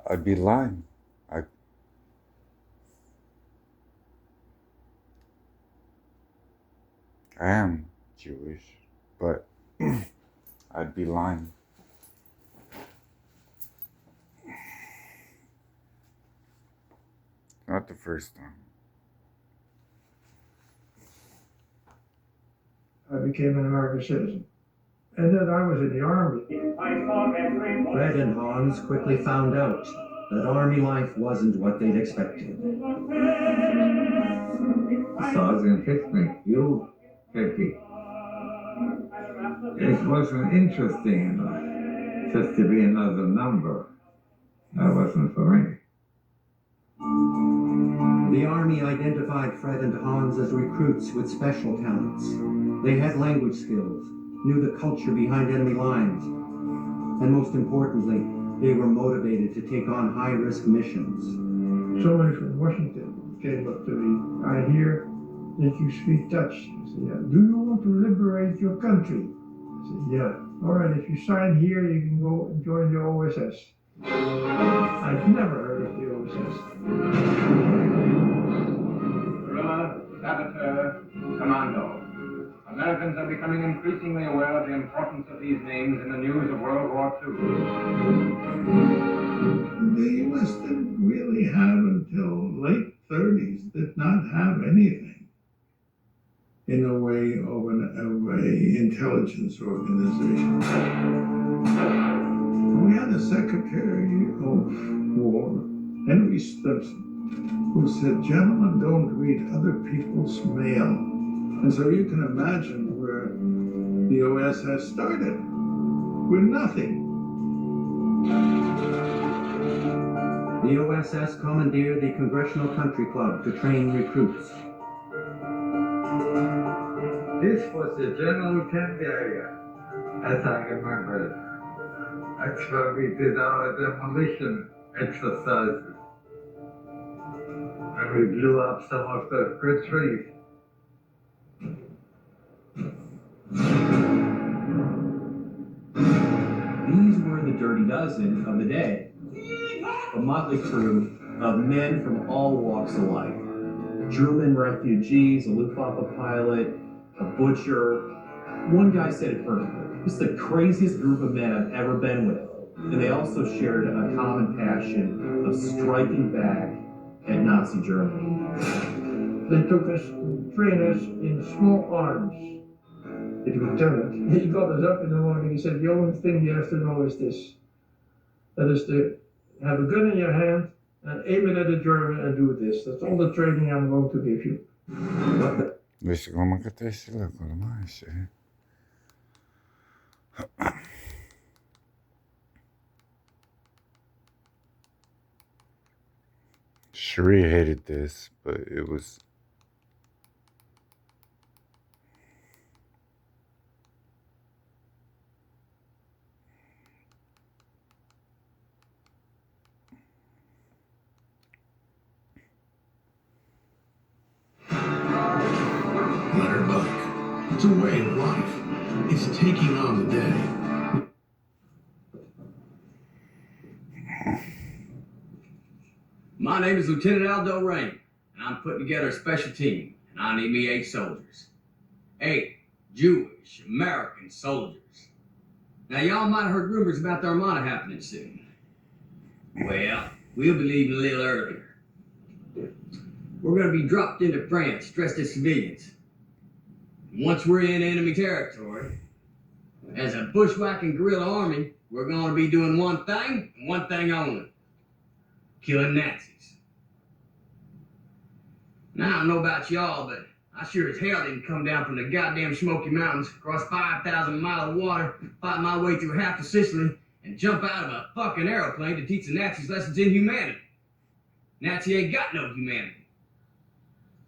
I'd be lying. I I am Jewish, but I'd be lying. Not the first time. I became an American citizen. And then I was in the Army. Fred and Hans quickly found out that Army life wasn't what they'd expected. Sergeant picked me. You, Peggy. It wasn't interesting enough just to be another number. That wasn't for me. The Army identified Fred and Hans as recruits with special talents. They had language skills, knew the culture behind enemy lines, and most importantly, they were motivated to take on high-risk missions. Somebody from Washington came up to me. I hear that you speak Dutch. I said, yeah. Do you want to liberate your country? I said, yeah. All right, if you sign here, you can go and join the OSS. I'd never heard of the OSS. Guerrilla, saboteur, commando. Americans are becoming increasingly aware of the importance of these names in the news of World War II. The U.S. didn't really have until late 30s, did not have anything in a way of an intelligence organization. We had a Secretary of War, Henry Stimson, who said, gentlemen, don't read other people's mail. And so you can imagine where the OSS started, with nothing. The OSS commandeered the Congressional Country Club to train recruits. This was the general tent area, as I remember it. That's where we did our demolition exercises. And we blew up some of the good trees. These were the Dirty Dozen of the day. A motley crew of men from all walks of life. German refugees, a Luftwaffe pilot, a butcher. One guy said it perfectly. This is the craziest group of men I've ever been with. And they also shared a common passion of striking back at Nazi Germany. They took us, trained us in small arms. The lieutenant, he got us up in the morning. He said, the only thing you have to know is this. That is to have a gun in your hand and aim it at a German and do this. That's all the training I'm going to give you. Vezi cum mă gătește la acolo, mai așa. Cherie hated this, but it was... Let her bike. It's a way of life. It's taking on the day. My name is Lieutenant Aldo Rain, and I'm putting together a special team, and I need me 8 soldiers. 8 Jewish American soldiers. Now, y'all might have heard rumors about the Armada happening soon. Well, we'll be leaving a little earlier. We're going to be dropped into France, dressed as civilians. Once we're in enemy territory, as a bushwhacking guerrilla army, we're going to be doing one thing, and one thing only. Killing Nazis. Now, I don't know about y'all, but I sure as hell didn't come down from the goddamn Smoky Mountains, cross 5,000 miles of water, fight my way through half of Sicily, and jump out of a fucking aeroplane to teach the Nazis lessons in humanity. Nazi ain't got no humanity.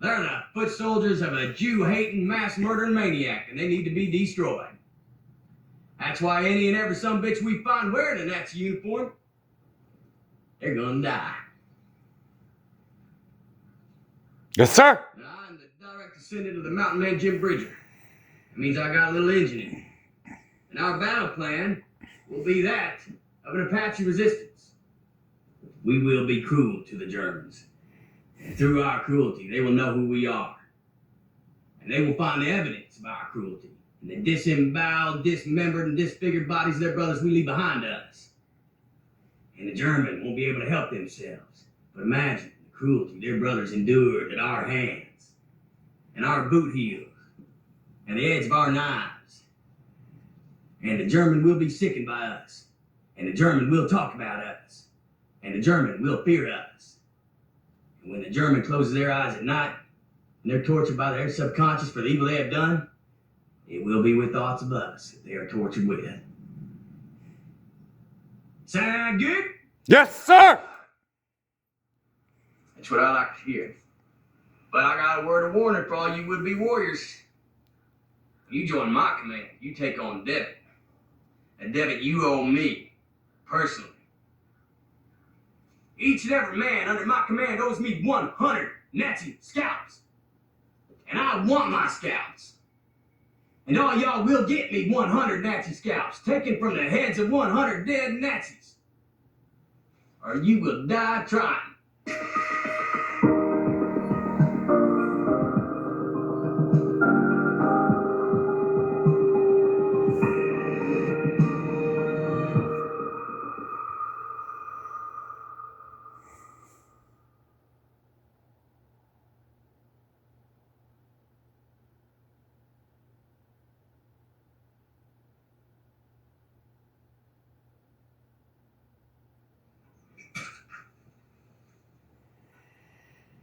They're the foot soldiers of a Jew-hating, mass-murdering maniac, and they need to be destroyed. That's why any and every sumbitch we find wearing a Nazi uniform, they're gonna die. Yes, sir! Now, I'm the direct descendant of the mountain man Jim Bridger. That means I got a little engine in me. And our battle plan will be that of an Apache resistance. we will be cruel to the Germans. And through our cruelty, they will know who we are. And they will find the evidence of our cruelty in the disemboweled, dismembered, and disfigured bodies of their brothers we leave behind us. And the German won't be able to help themselves. But imagine the cruelty their brothers endured at our hands, and our boot heels, and the edge of our knives. And the German will be sickened by us. And the German will talk about us. And the German will fear us. And when the German closes their eyes at night, and they're tortured by their subconscious for the evil they have done, it will be with thoughts of us that they are tortured with. Sound good? Yes, sir! That's what I like to hear. But I got a word of warning for all you would-be warriors. You join my command, you take on Devitt. And Devitt, you owe me, personally. Each and every man under my command owes me 100 Nazi scalps. And I want my scalps. And all y'all will get me 100 Nazi scalps, taken from the heads of 100 dead Nazis. Or you will die trying.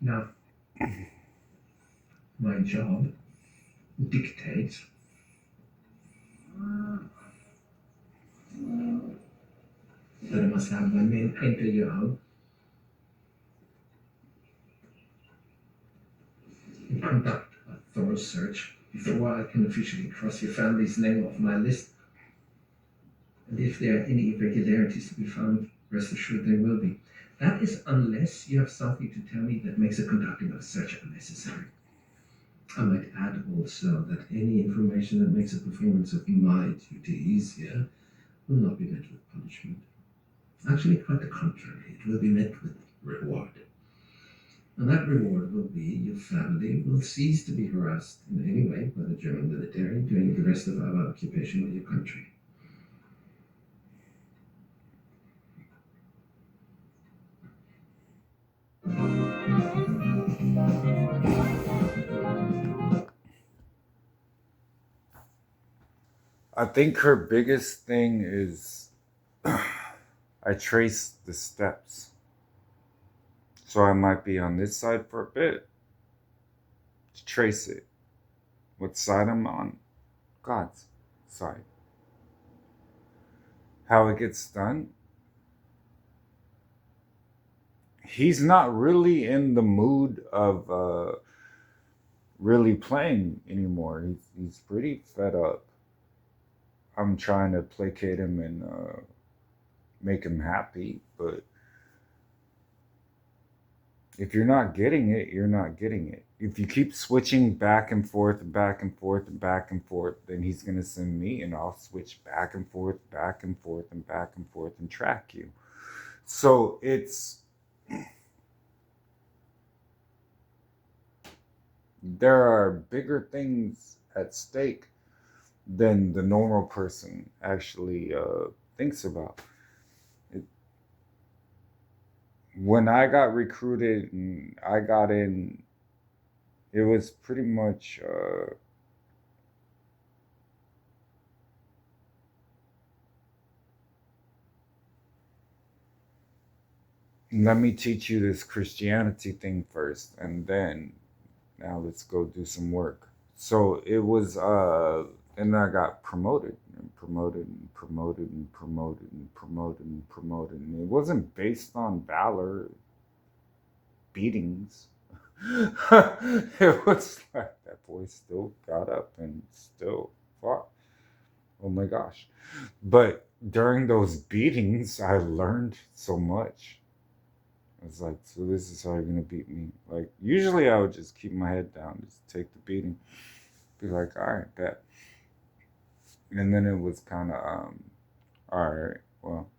Now, my job dictates that I must have my men enter your home and conduct a thorough search before I can officially cross your family's name off my list. And if there are any irregularities to be found, rest assured there will be. That is unless you have something to tell me that makes the conducting of a search unnecessary. I might add also that any information that makes the performance of my duty easier will not be met with punishment. Actually, quite the contrary, it will be met with reward. And that reward will be your family will cease to be harassed in any way by the German military during the rest of our occupation of your country. I think her biggest thing is I trace the steps. So I might be on this side for a bit to trace it. What side I'm on? God's side. How it gets done? He's not really in the mood of really playing anymore. He's pretty fed up. I'm trying to placate him and make him happy, but if you're not getting it, you're not getting it. If you keep switching back and forth and back and forth and back and forth, then he's going to send me and I'll switch back and forth, back and forth and back and forth and track you. So there are bigger things at stake than the normal person actually thinks about. When I got recruited and I got in, it was pretty much let me teach you this Christianity thing first, and then now let's go do some work. So it was and I got promoted and promoted and promoted and promoted and promoted and promoted. And it wasn't based on valor, beatings. It was like that boy still got up and still fought. Oh my gosh. But during those beatings, I learned so much. I was like, so this is how you're going to beat me. Like, usually I would just keep my head down, just take the beating. Be like, all right, bet. And then it was kind of, all right, well,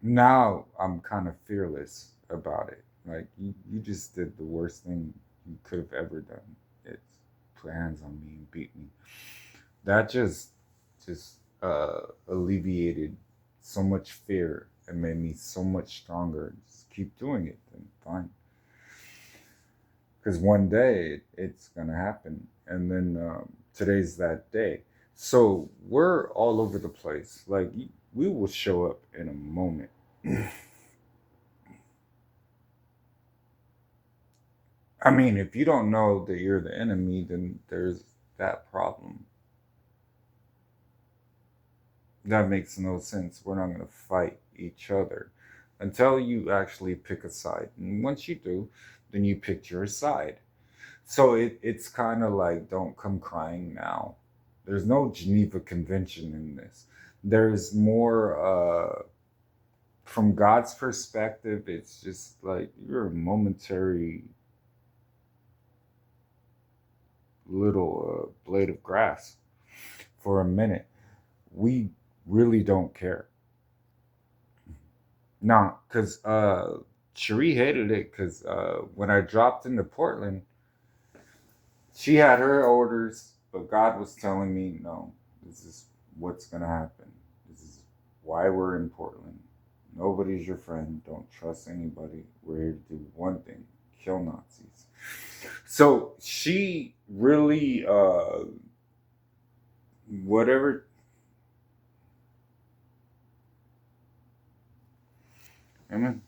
Now I'm kind of fearless about it. Like you just did the worst thing you could have ever done. It's put hands on me and beat me. That just alleviated so much fear and made me so much stronger. Just keep doing it, then fine. Because one day it's gonna happen, and then today's that day. So we're all over the place. Like we will show up in a moment. I mean, if you don't know that you're the enemy, then there's that problem. That makes no sense. We're not going to fight each other until you actually pick a side. And once you do, then you pick your side. So it's kind of like don't come crying now. There's no Geneva Convention in this. There's more, from God's perspective, it's just like you're a momentary little blade of grass for a minute. We really don't care. Nah, because Cherie hated it because when I dropped into Portland, she had her orders, but God was telling me, no, this is what's going to happen. This is why we're in Portland. Nobody's your friend. Don't trust anybody. We're here to do one thing, kill Nazis. So she really, whatever. Amen.